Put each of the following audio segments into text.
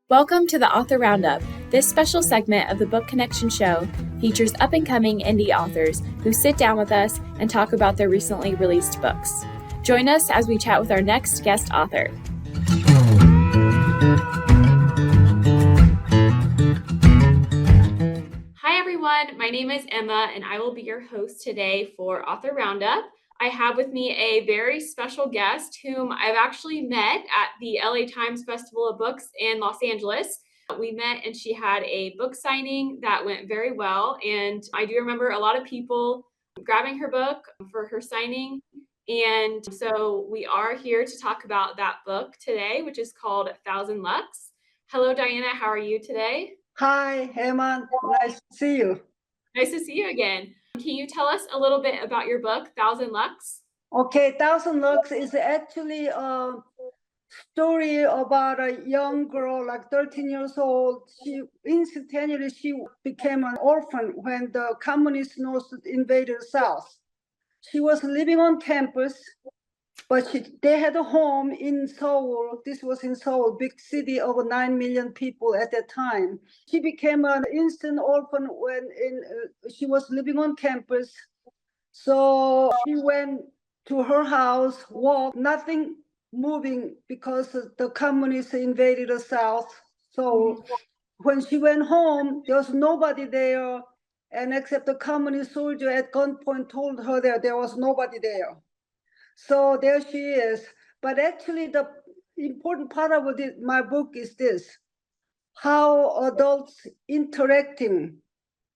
Welcome to the Author Roundup. This special segment of the Book Connection Show features up-and-coming indie authors who sit down with us and talk about their recently released books. Join us as we chat with our next guest author. Hi everyone, my name is Emma and I will be your host today for Author Roundup. I have with me a very special guest whom I've actually met at the LA Times Festival of Books in Los Angeles. We met and she had a book signing that went very well. And I do remember a lot of people grabbing her book for her signing. And so we are here to talk about that book today, which is called 1,000 Lux. Hello, Diana. How are you today? Hi, Emma. Nice to see you. Nice to see you again. Can you tell us a little bit about your book, 1,000 Lux? Okay, 1,000 Lux is actually a story about a young girl, like 13 years old. She became an orphan when the communist North invaded South. She was living on campus, but they had a home in Seoul. This was in Seoul, big city of 9 million people at that time. She became an instant orphan when she was living on campus. So she went to her house, walked, nothing moving because the communists invaded the South. So when she went home, there was nobody there, and except the communist soldier at gunpoint told her that there was nobody there. So there she is. But actually, the important part of my book is this: how adults interacting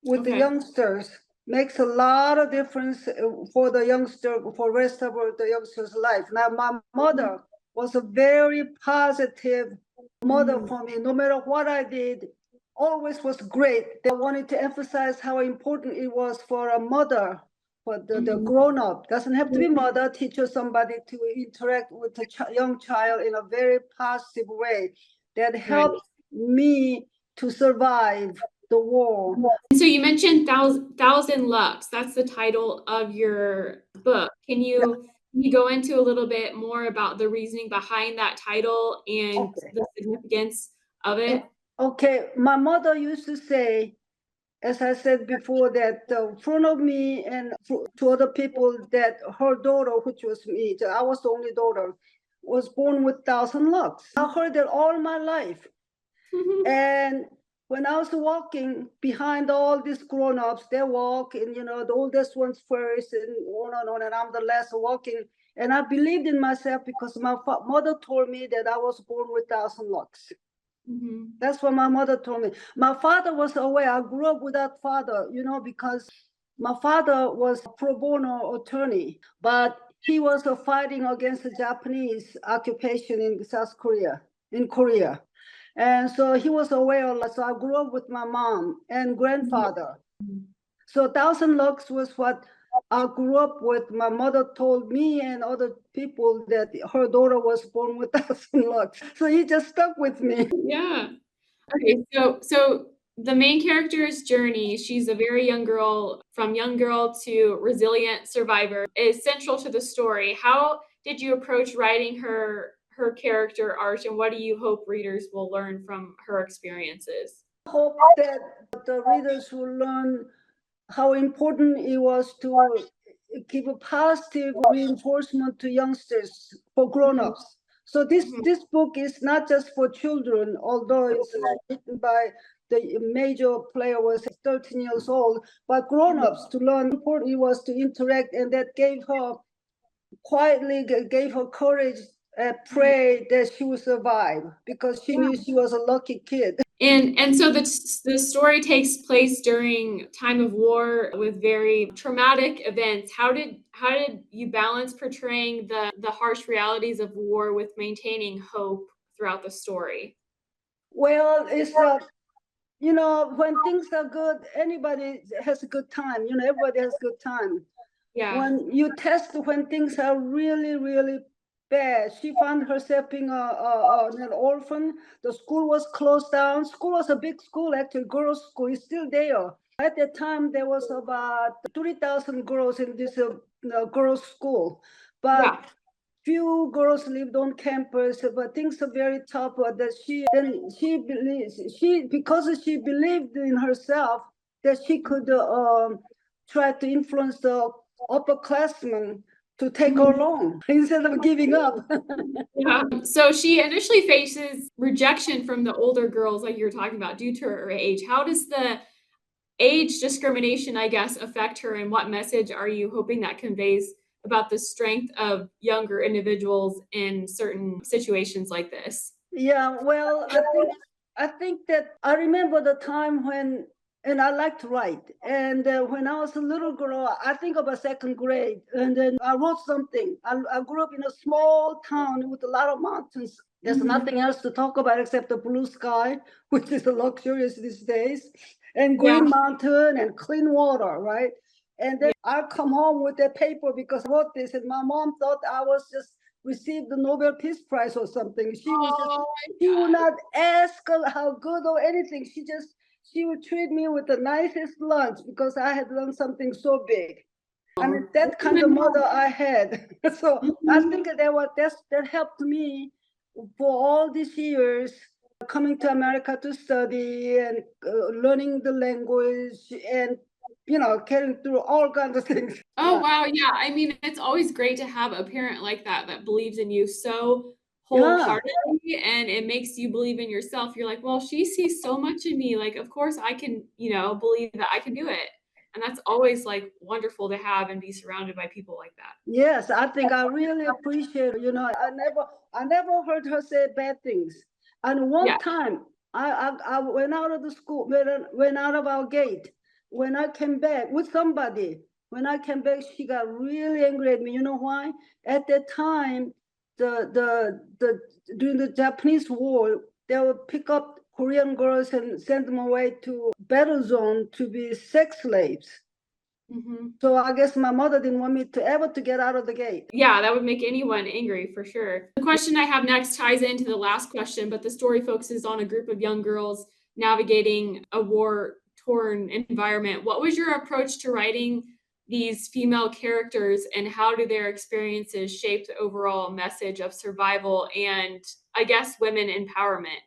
with the youngsters makes a lot of difference for the youngster, for rest of the youngster's life. Now, my mother was a very positive mother for me. No matter what I did, always was great. I wanted to emphasize how important it was for a mother, for the grown-up. Doesn't have to be mother, teacher, somebody to interact with a young child in a very positive way that helped me to survive the war. So you mentioned 1,000 Lux. That's the title of your book. Can you go into a little bit more about the reasoning behind that title and the significance of it? Okay, my mother used to say, as I said before, that in front of me and to other people, that her daughter, which was me, I was the only daughter, was born with 1,000 lux. I heard that all my life. And when I was walking behind all these grown-ups, they walk, and the oldest ones first, and on, and I'm the last walking. And I believed in myself because my mother told me that I was born with 1,000 lux. That's what my mother told me. My father was away. I grew up without father, because my father was a pro bono attorney, but he was fighting against the Japanese occupation in South Korea, in Korea. And so he was away a lot. So I grew up with my mom and grandfather. So 1,000 lux was what I grew up with. My mother told me and other people that her daughter was born with 1,000 lux. So he just stuck with me. Yeah. Okay, so the main character's journey, she's a very young girl, from young girl to resilient survivor, is central to the story. How did you approach writing her character arc, and what do you hope readers will learn from her experiences? I hope that the readers will learn how important it was to give a positive reinforcement to youngsters, for grown-ups. So this book is not just for children, although it's written by the major player was 13 years old, but grown-ups to learn how important it was to interact, and that gave her courage and pray that she would survive, because she knew she was a lucky kid. And so the story takes place during time of war with very traumatic events. How did you balance portraying the harsh realities of war with maintaining hope throughout the story? Well, it's when things are good, anybody has a good time. Everybody has a good time. Yeah. When things are really, really bad. She found herself being an orphan. The school was closed down. School was a big school, actually, girls' school is still there. At that time, there was about 3,000 girls in this girls' school. But few girls lived on campus, but things are very tough. That she believes because she believed in herself that she could try to influence the upperclassmen to take her along instead of giving up. Yeah. So she initially faces rejection from the older girls, like you were talking about, due to her age. How does the age discrimination, I guess, affect her, and what message are you hoping that conveys about the strength of younger individuals in certain situations like this? Yeah, well, I think that I remember the time when, and I like to write. And when I was a little girl, I think about second grade, and then I wrote something. I grew up in a small town with a lot of mountains. There's Mhm. nothing else to talk about except the blue sky, which is luxurious these days, and Yeah. green mountain and clean water, right? And then Yeah. I come home with that paper because I wrote this, and my mom thought I was just received the Nobel Peace Prize or something. Oh my She would God. not ask how good or anything. She would treat me with the nicest lunch because I had done something so big. And that kind of mother I had. So I Mhm. think that helped me for all these years coming to America to study and learning the language and carrying through all kinds of things. Oh, Yeah, wow, yeah, I mean, it's always great to have a parent like that that believes in you so yeah. wholeheartedly, and it makes you believe in yourself. You're like, "Well, she sees so much in me, like, of course I can, believe that I can do it." And that's always, like, wonderful to have and be surrounded by people like that. Yes, I think I really appreciate. I never heard her say bad things. And Yeah. one time, I went out of the school, went out of our gate. When I came back with somebody, when I came back, she got really angry at me. You know why? At that time, the during the Japanese War, they would pick up Korean girls and send them away to battle zone to be sex slaves. Mhm. So I guess my mother didn't want me to ever to get out of the gate. Yeah, that would make anyone angry for sure. The question I have next ties into the last question, but the story focuses on a group of young girls navigating a war-torn environment. What was your approach to writing these female characters, and how do their experiences shape the overall message of survival and, I guess, women empowerment?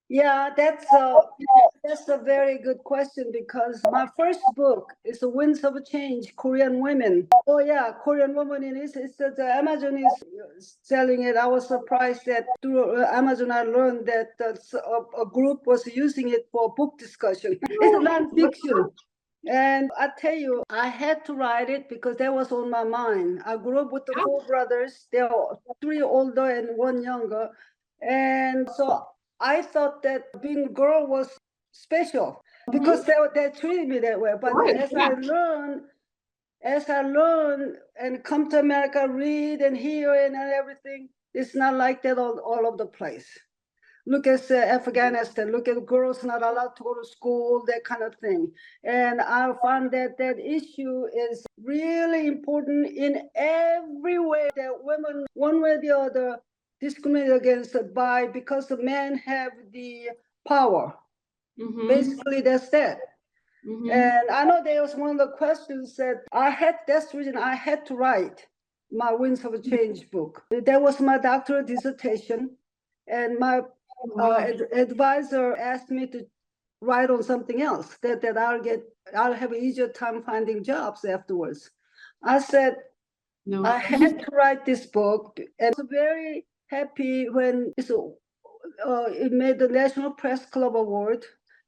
Yeah, that's a very good question because my first book is The Winds of Change, Korean Women. Oh yeah, Korean Woman in it. It's that Amazon is selling it. I was surprised that through Amazon I learned that a group was using it for book discussion. It's a non-fiction. And I tell you, I had to write it because that was on my mind. I grew up with the four brothers. There are three older and one younger. And so I thought that being a girl was special because Mhm. they treated me that way. But Good, yeah. as I learn and come to America, read and hear and everything, it's not like that all over the place. Look at Afghanistan. Look at girls not allowed to go to school, that kind of thing. And I found that that issue is really important in every way that women, one way or the other, discriminated against by because the men have the power. Mhm. Basically, that's that. Mhm. And I know there was one of the questions that that's the reason I had to write my Winds of Change book. That was my doctoral dissertation. And my Wow. advisor asked me to write on something else that I'll have an easier time finding jobs afterwards. I said, No. I had to write this book, and I was very happy when it made the National Press Club Award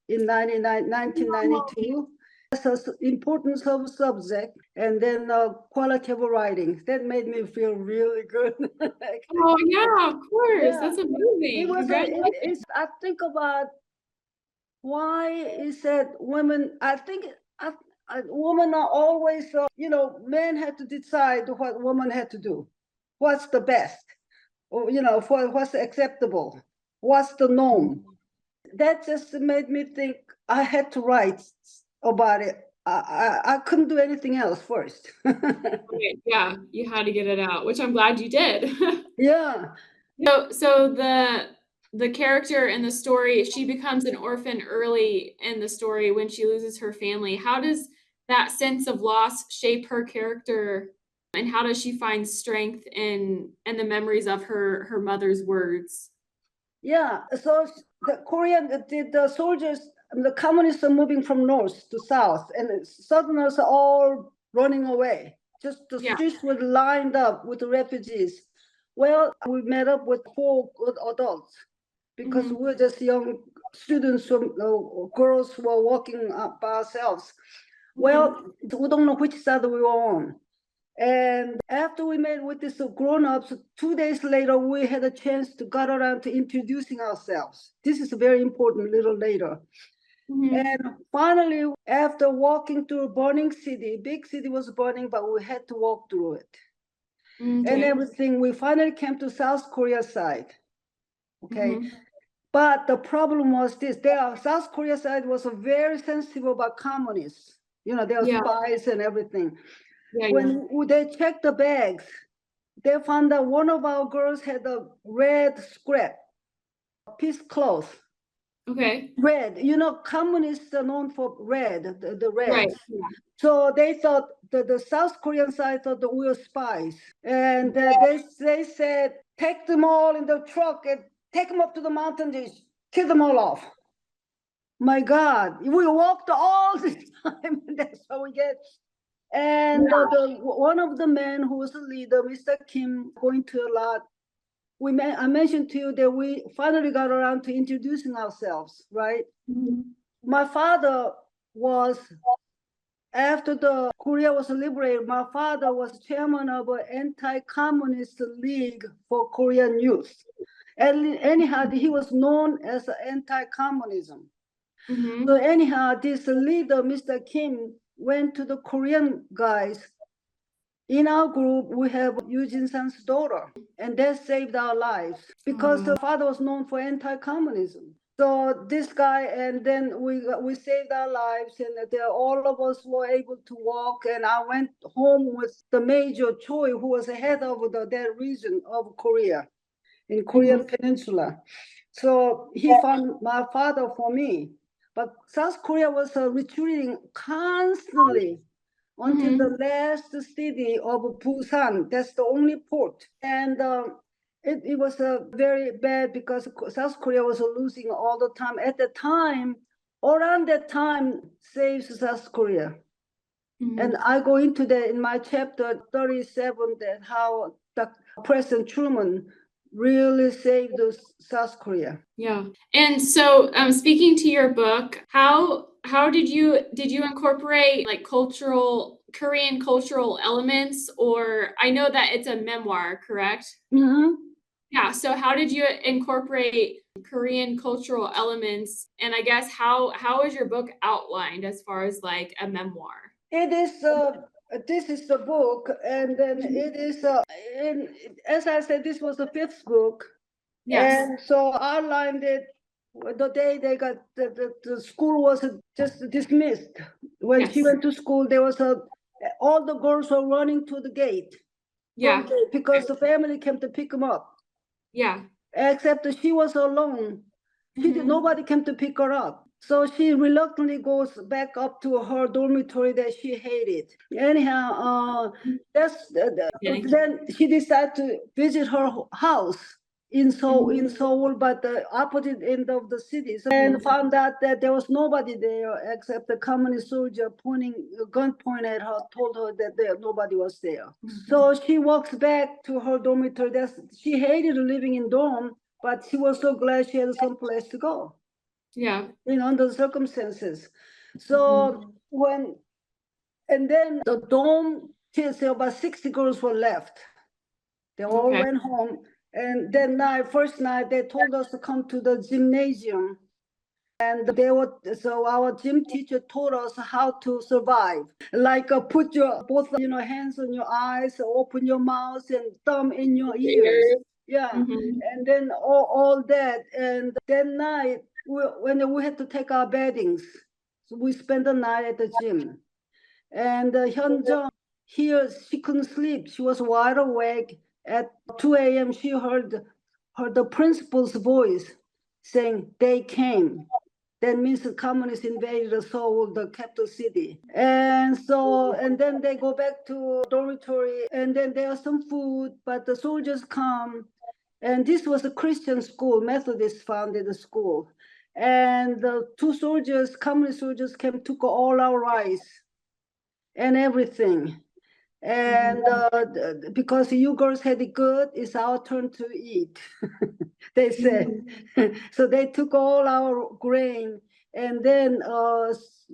in 1992. That's an importance of subject, and then quality of writing. That made me feel really good. Oh, yeah, of course, Yeah, that's it amazing, was. congratulations. I think about why is that women. I think I, women are always. Men had to decide what women had to do. What's the best? Or for what's acceptable? What's the norm? That just made me think I had to write about it. I couldn't do anything else first. Right, yeah, you had to get it out, which I'm glad you did. Yeah. So the character in the story, she becomes an orphan early in the story when she loses her family. How does that sense of loss shape her character And how does she find strength in the memories of her mother's words? Yeah, so the soldiers, the communists are moving from north to south, and the southerners are all running away. Just the Yeah. streets were lined up with the refugees. Well, we met up with four good adults because Mhm. we were just young students, girls who were walking up by ourselves. Mhm. Well, we don't know which side we were on. And after we met with these grown-ups, 2 days later, we had a chance to got around to introducing ourselves. This is very important a little later. Mhm. And finally, after walking through a burning city, big city was burning, but we had to walk through it. And Okay. everything, we finally came to South Korea side. Okay. Mhm. But the problem was this, South Korea side was very sensitive about communists. You know, there are Yeah. spies and everything. Yeah. When they checked the bags, they found that one of our girls had a red scrap, piece cloth. Okay. Red, you know, communists are known for red, the Right. reds. So they thought that the South Korean side thought that we were spies. And they said, take them all in the truck and take them up to the mountains, and kill them all off. My God, we walked all this time, and that's how we get. And one of the men who was the leader, Mr. Kim, going to a lot. I mentioned to you that we finally got around to introducing ourselves, right? Mhm. My father was, after the Korea was liberated, my father was chairman of an anti-communist league for Korean youth. And anyhow, he was known as anti-communism. Mhm. So anyhow, this leader, Mr. Kim, went to the Korean guys. In our group, we have Eugene San's daughter, and that saved our lives because the father was known for anti-communism. So this guy, and then we saved our lives, and all of us were able to walk. And I went home with the Major Choi, who was the head of that region of Korea, in Korean Peninsula. So he found my father for me. But South Korea was retreating constantly until the Mhm. last city of Busan. That's the only port. And it was very bad because South Korea was losing all the time. At the time, around that time, saves South Korea. And Mhm. I go into that in my chapter 37, that how the President Truman really saved South Korea. Yeah. And so, speaking to your book, how did you incorporate like Korean cultural elements, or I know that it's a memoir, correct? Mhm. Yeah. So how did you incorporate Korean cultural elements? And I guess how is your book outlined as far as like a memoir? It is. This is the book, and then it is. As I said, this was the fifth book, Yes. and so I outlined it the day they got the school was just dismissed. When she Yes. went to school, there was all the girls were running to the gate, front Yeah. gate, because the family came to pick them up. Yeah. Except that she was alone. Mhm. Nobody came to pick her up. So she reluctantly goes back up to her dormitory that she hated. Anyhow, Kidding. then she decided to visit her house in Mhm. Seoul, but the opposite end of the city, and Mhm. found out that there was nobody there except the communist soldier pointing a gun point at her, told her that nobody was there. So she walks back to her dormitory. She hated living in dorm, but she was so glad she had some place to go, Yeah. under the circumstances. Mhm. So and then the dorm, till about 60 girls were left. They all Okay. went home. And that night, first night, they told us to come to the gymnasium. And so our gym teacher taught us how to survive. Like put your both hands on your eyes, open your mouth, and thumb in your ears. Fingers. Yeah, Mhm. and then all that. And that night, when we had to take our beddings, so we spent the night at the gym. And Hyun Jung, here she couldn't sleep. She was wide awake. At 2 a.m., she heard the principal's voice saying, "They came." That means the communists invaded Seoul, the capital city. And then they go back to dormitory, and then there are some food, but the soldiers come. And this was a Christian school, Methodist founded the school. And the two soldiers, communist soldiers, came, took all our rice and everything. And because you girls had it good, it's our turn to eat, they said. So they took all our grain. And then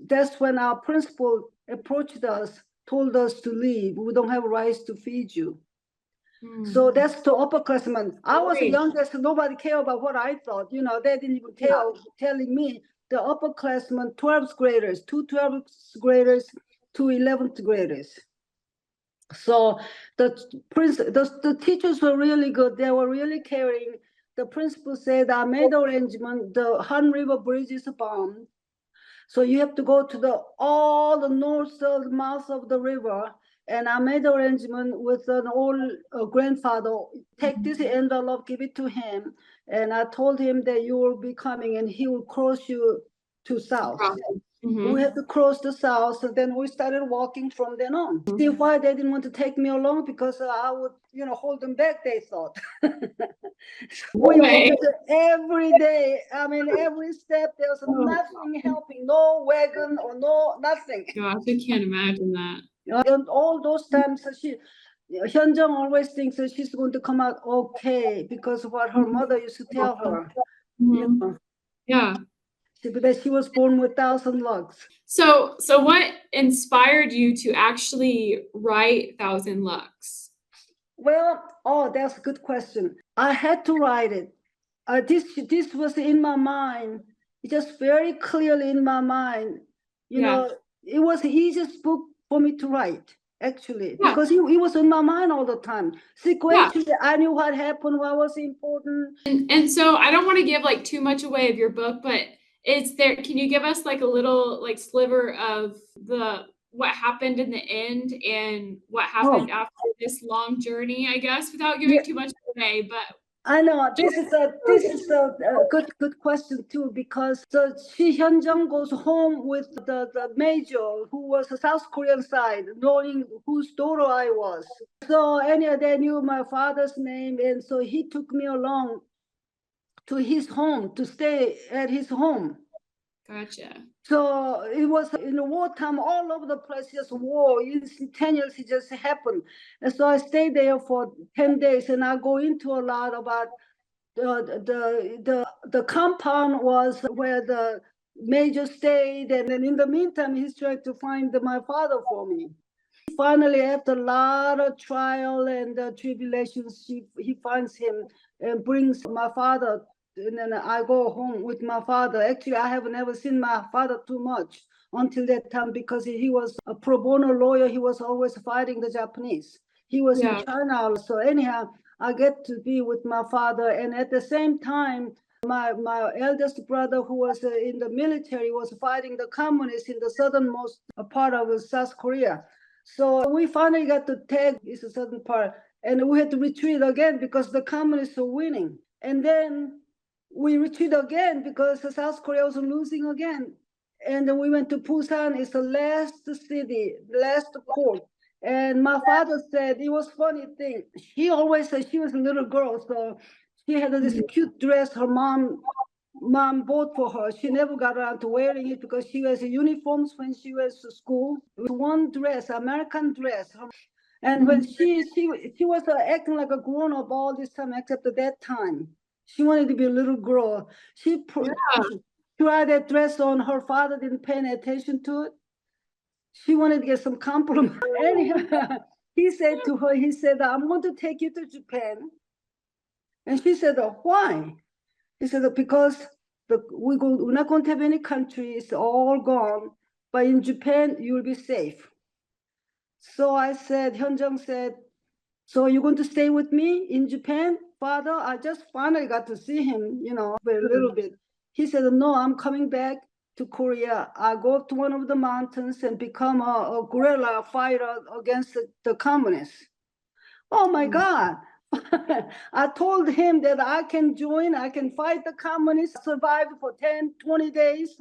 that's when our principal approached us, told us to leave. We don't have rice to feed you. So that's the upperclassmen. I was the youngest, nobody cared about what I thought. You know, they didn't even telling me. The upperclassmen, 12th graders, two 12th graders, two 11th graders. So the teachers were really good. They were really caring. The principal said, I made arrangement. The Han River Bridge is bombed. So you have to go to all the north south mouth of the river. And I made arrangement with an old grandfather. Take this envelope, give it to him. And I told him that you will be coming and he will cross you to south. We had to cross the south, and then we started walking from then on. See why they didn't want to take me along? Because I would, hold them back, they thought. We walked every day. I mean, every step, there was nothing helping, no wagon or nothing. Gosh, I can't imagine that. And all those times, Hyun Jung always thinks that she's going to come out okay because of what her mother used to tell her. Yeah. Because she was born with 1,000 lux. So what inspired you to actually write 1,000 Lux? Well, that's a good question. I had to write it. This was in my mind, just very clearly in my mind. You know, it was the easiest book for me to write, actually, because it was in my mind all the time. Sequentially, I knew what happened, what was important. And so I don't want to give like too much away of your book, but can you give us like a little like sliver of what happened in the end and what happened after this long journey, I guess, without giving too much away, but I know this is a good question too, because Hyun Jung goes home with the major who was a South Korean side, knowing whose daughter I was. So anyhow, they knew my father's name, and so he took me along to his home to stay at his home. Gotcha. So it was in the wartime, all over the place, just war, instantaneously just happened. And so I stayed there for 10 days, and I go into a lot about the compound was where the major stayed, and then in the meantime, he's trying to find my father for me. Finally, after a lot of trial and tribulations, he finds him and brings my father. And then I go home with my father. Actually, I have never seen my father too much until that time, because he was a pro bono lawyer. He was always fighting the Japanese. He was in China. So anyhow, I get to be with my father. And at the same time, my eldest brother, who was in the military, was fighting the communists in the southernmost part of South Korea. So we finally got to take this southern part, and we had to retreat again because the communists were winning. And then we retreat again because South Korea was losing again. And then we went to Busan. It's the last city, last port. And my father said, it was funny thing. He always said she was a little girl, so she had this cute dress her mom bought for her. She never got around to wearing it because she wears uniforms when she went to school. It was one dress, American dress. And when she was acting like a grown-up all this time, except at that time. She wanted to be a little girl. She tried that dress on. Her father didn't pay any attention to it. She wanted to get some compliment. Anyhow, he said to her, I'm going to take you to Japan. And she said, why? He said, because we're not going to have any country. It's all gone. But in Japan, you'll be safe. So I said, Hyun Jung said, so you're going to stay with me in Japan? Father, I just finally got to see him, for a little bit. He said, no, I'm coming back to Korea. I go up to one of the mountains and become a guerrilla fighter against the communists. Oh my God. I told him that I can join, I can fight the communists, survive for 10, 20 days.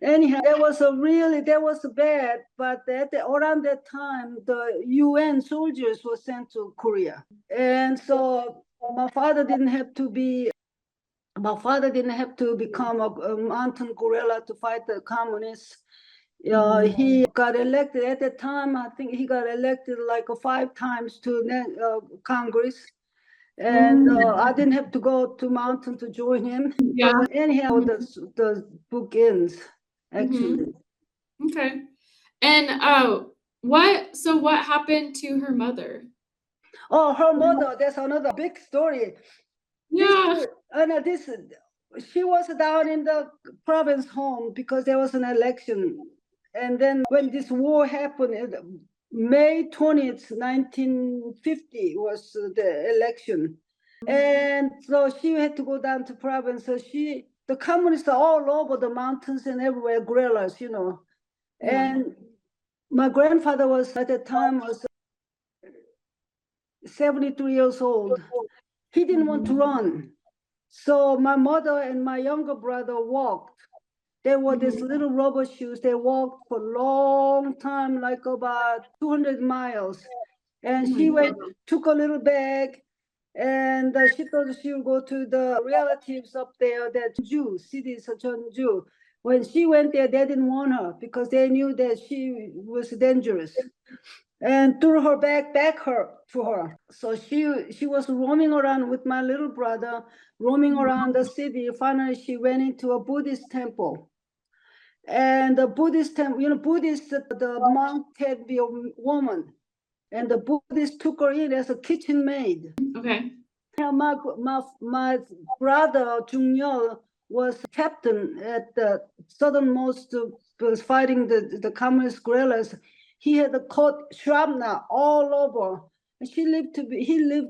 Anyhow, that was bad, but around that time, the UN soldiers were sent to Korea. And so my father didn't have to become a mountain gorilla to fight the communists. He got elected at that time. I think he got elected like 5 times to Congress. And I didn't have to go to mountain to join him. Yeah. But anyhow, the book ends, actually. Okay. And what happened to her mother? Oh, her mother, that's another big story. Yeah. She was down in the province home because there was an election. And then when this war happened, May 20th, 1950 was the election. And so she had to go down to province. So the communists are all over the mountains and everywhere, guerrillas, Yeah. And my grandfather at the time was 73 years old. He didn't want to run. So my mother and my younger brother walked. They wore these little rubber shoes. They walked for a long time, like about 200 miles. And she took a little bag, and she thought she would go to the relatives up there, that city is Jew. When she went there, they didn't want her because they knew that she was dangerous, and threw her bag back to her. So she was roaming around with my little brother, roaming around the city. Finally, she went into a Buddhist temple. And the Buddhist temple, Buddhist, the monk can be a woman. And the Buddhist took her in as a kitchen maid. Okay. My brother, Jung was captain at the southernmost, was fighting the communist guerrillas. He had caught shrapnel all over. And he lived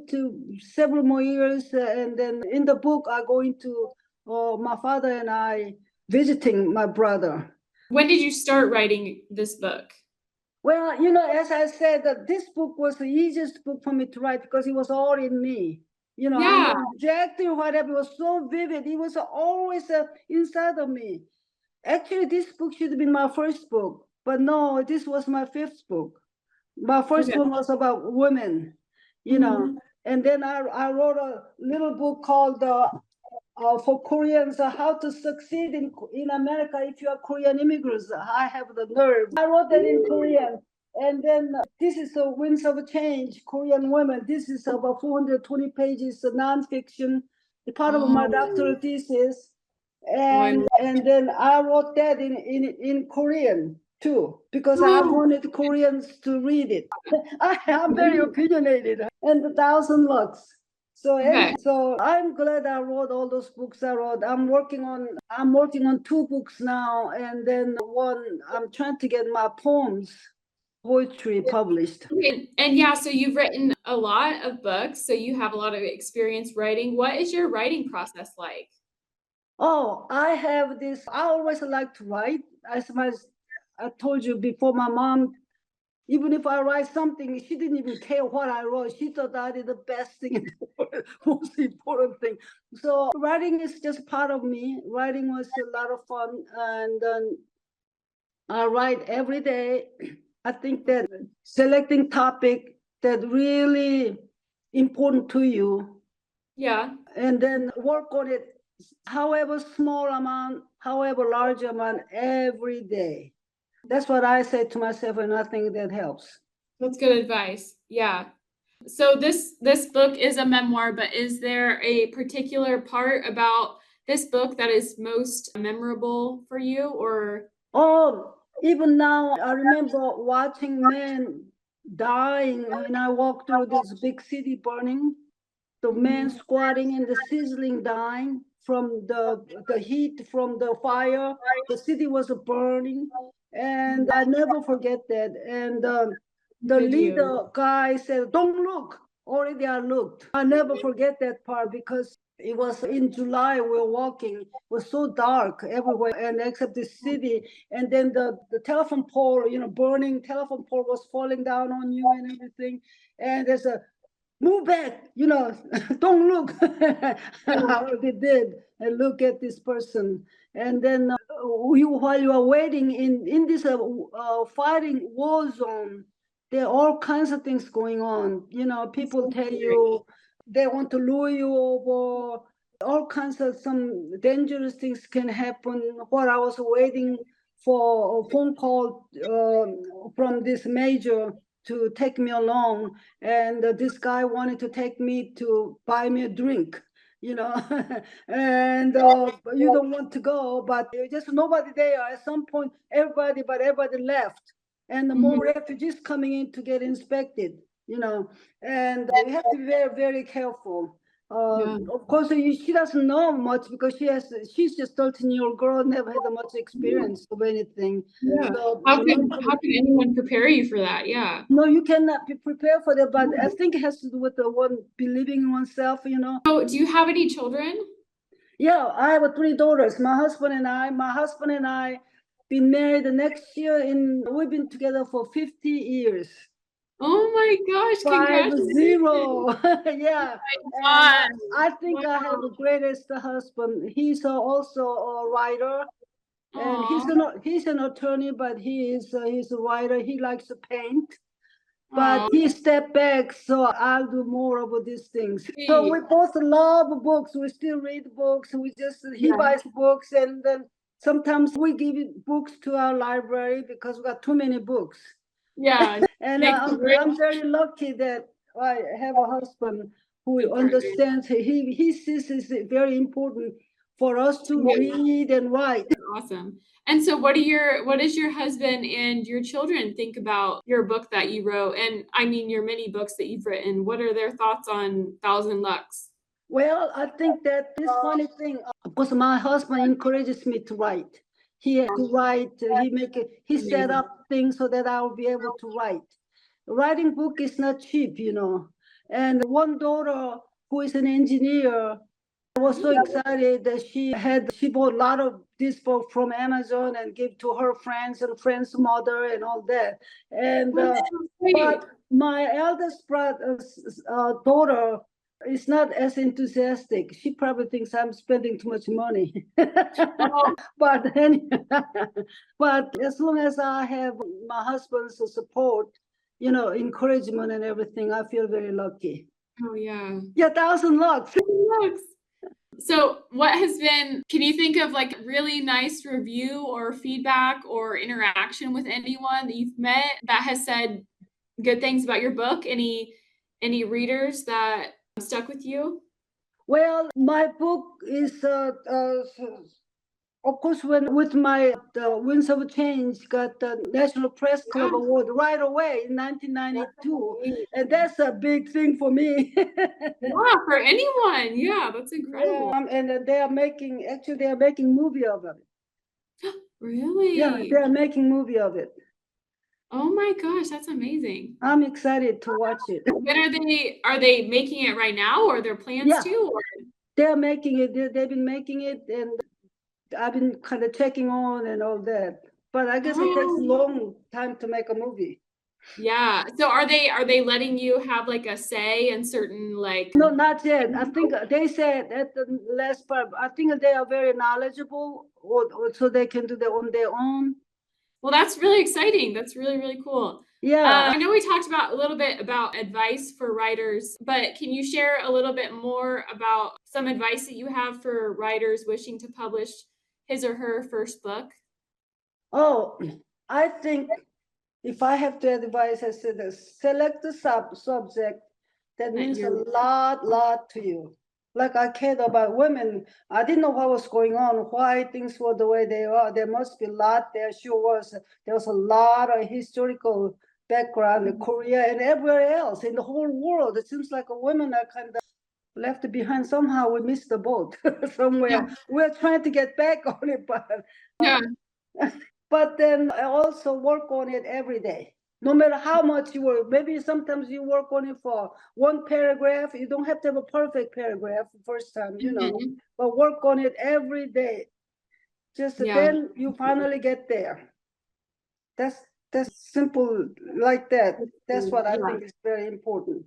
to several more years. And then in the book, I go into my father and I visiting my brother. When did you start writing this book? Well, as I said, that this book was the easiest book for me to write because it was all in me. Yeah. Exactly whatever. It was so vivid. It was always inside of me. Actually, this book should have been my first book, but no, this was my 5th book. My first one was about women, and then I wrote a little book called for Koreans, how to succeed in America if you are Korean immigrants. I have the nerve. I wrote that in Korean. And then this is the Winds of Change, Korean Women. This is about 420 pages of nonfiction, part of my doctoral thesis. And then I wrote that in Korean too, because I wanted Koreans to read it. I'm very opinionated, and 1,000 lux. So I'm glad I wrote all those books I wrote. I'm working on 2 books now, and then one I'm trying to get my poetry published. Okay. And yeah, so you've written a lot of books, so you have a lot of experience writing. What is your writing process like? Oh, I always like to write. As I told you before, my mom, even if I write something, she didn't even care what I wrote. She thought I did the best thing in the world, most important thing. So writing is just part of me. Writing was a lot of fun, and I write every day. I think that selecting topic that really important to you. Yeah. And then work on it, however small amount, however large amount, every day. That's what I say to myself, and I think that helps. That's good advice. Yeah. So this book is a memoir, but is there a particular part about this book that is most memorable for you, or? Oh, even now, I remember watching men dying when I walked through this big city burning. The men squatting in the sizzling, dying from the heat from the fire. The city was burning, and I never forget that. And the leader guy said, "Don't look." Already I looked. I never forget that part because it was in July. We were walking. It was so dark everywhere, and except the city. And then the telephone pole, burning telephone pole was falling down on you and everything. And there's a move back, don't look. How they did, and look at this person. And then while you are waiting in this fighting war zone, there are all kinds of things going on. People tell you they want to lure you over. All kinds of some dangerous things can happen. While I was waiting for a phone call from this major to take me along, and this guy wanted to take me to buy me a drink, and you don't want to go, but just nobody there. At some point, everybody left, and more refugees coming in to get inspected, and you have to be very, very careful. Of course, she doesn't know much because she's just 13-year-old girl, never had much experience of anything. Yeah. So How could anyone prepare you for that? Yeah. no, you cannot be prepared for that, but I think it has to do with the one believing in oneself. So, do you have any children? Yeah, I have 3 daughters. My husband and I been married the next year, and we've been together for 50 years. Oh my gosh, 50. Yeah. God. And I think I have the greatest husband. He's also a writer, and he's an attorney, but he's a writer. He likes to paint, but he stepped back, so I'll do more of these things. So we both love books. We still read books. He buys books, and then sometimes we give books to our library because we got too many books. Yeah. And I'm very lucky that I have a husband who understands. He sees it's very important for us to read and write. Awesome. And so what does your husband and your children think about your book that you wrote? And I mean your many books that you've written. What are their thoughts on Thousand Lux? Well, I think that this funny thing, because my husband encourages me to write. He had to write. He set up things so that I will be able to write. Writing book is not cheap, And one daughter who is an engineer, I was so excited that she bought a lot of this book from Amazon and gave to her friends and friends' mother and all that. And but my eldest daughter is not as enthusiastic. She probably thinks I'm spending too much money. But but as long as I have my husband's support, encouragement and everything, I feel very lucky. Oh yeah. Yeah, 1,000 lux. So can you think of like really nice review or feedback or interaction with anyone that you've met that has said good things about your book? Any readers that stuck with you? Well, my book is, of course, with my Winds of Change, got the National Press Club Award right away in 1992. And that's a big thing for me. Yeah, for anyone. Yeah, that's incredible. Yeah, and they are making movie of it. Really? Yeah, they are making movie of it. Oh my gosh, that's amazing. I'm excited to watch it. When are they making it right now, or their plans to? Or? They're making it. They've been making it, and I've been kind of checking on and all that. But I guess it takes a long time to make a movie. Yeah. So are they letting you have like a say in certain like? No, not yet. I think they said at the last part. I think they are very knowledgeable, or so they can do that on their own. Well, that's really exciting. That's really, really cool. Yeah. I know we talked about a little bit about advice for writers, but can you share a little bit more about some advice that you have for writers wishing to publish his or her first book? Oh, I think if I have to advise, I said select the subject that means a lot to you. Like I cared about women. I didn't know what was going on, why things were the way they are. There must be a lot. There sure was. There was a lot of historical background in Korea and everywhere else in the whole world. It seems like women are kind of left behind. Somehow we missed the boat somewhere. Yeah. We're trying to get back on it, but but then I also work on it every day. No matter how much you work, maybe sometimes you work on it for one paragraph. You don't have to have a perfect paragraph the first time, but work on it every day. Then you finally get there. That's simple like that. That's what I think is very important.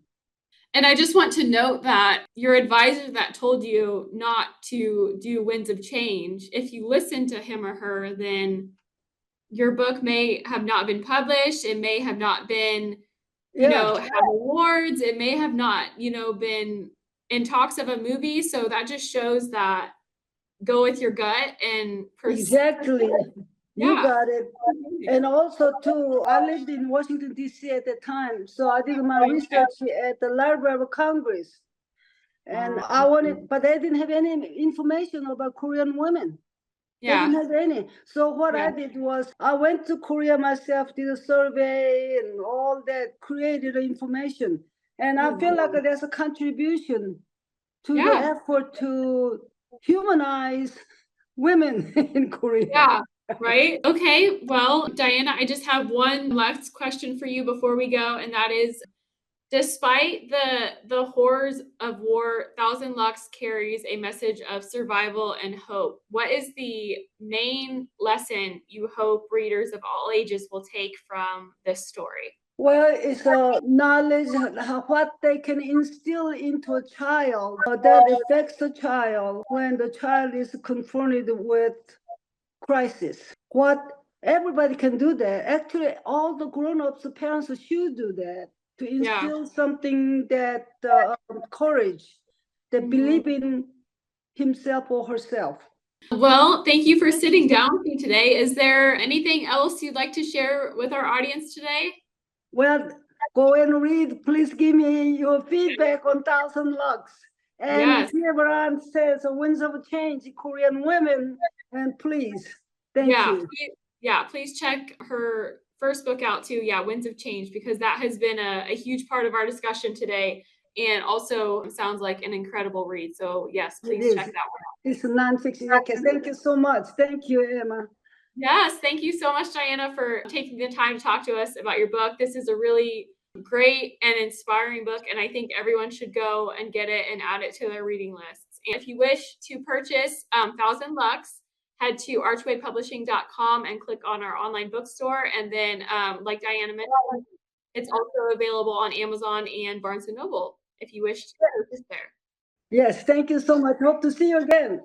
And I just want to note that your advisor that told you not to do Winds of Change, if you listen to him or her, then your book may have not been published. It may have not been, Yeah, have awards. It may have not, been in talks of a movie. So that just shows that go with your gut and exactly. You yeah. got it. And also too, I lived in Washington, D.C. at the time. So I did my research at the Library of Congress. And I wanted, but they didn't have any information about Korean women. They Yeah. didn't have any. So what I did was I went to Korea myself, did a survey and all that, created information. And I feel like there's a contribution to the effort to humanize women in Korea. Yeah, right. Okay. Well, Diana, I just have one last question for you before we go, and that is, despite the horrors of war, Thousand Lux carries a message of survival and hope. What is the main lesson you hope readers of all ages will take from this story? Well, it's a knowledge of what they can instill into a child that affects the child when the child is confronted with crisis. What everybody can do that. Actually, all the grown-ups, the parents should do that to instill something that courage, that believe in himself or herself. Well, thank you for sitting down with me today. Is there anything else you'd like to share with our audience today? Well, go and read. Please give me your feedback on Thousand Lux. And Yes. if everyone says Winds of Change, Korean women, and please, thank you. Please check her first book out too. Yeah, Winds of Change, because that has been a huge part of our discussion today, and also sounds like an incredible read. So yes, please check that one out. It's a nonfiction. Okay, thank you so much. Thank you, Emma. Yes, thank you so much, Diana, for taking the time to talk to us about your book. This is a really great and inspiring book, and I think everyone should go and get it and add it to their reading lists. And if you wish to purchase Thousand Lux, head to archwaypublishing.com and click on our online bookstore. And then, like Diana mentioned, it's also available on Amazon and Barnes & Noble if you wish to purchase there. Yes, thank you so much. Hope to see you again.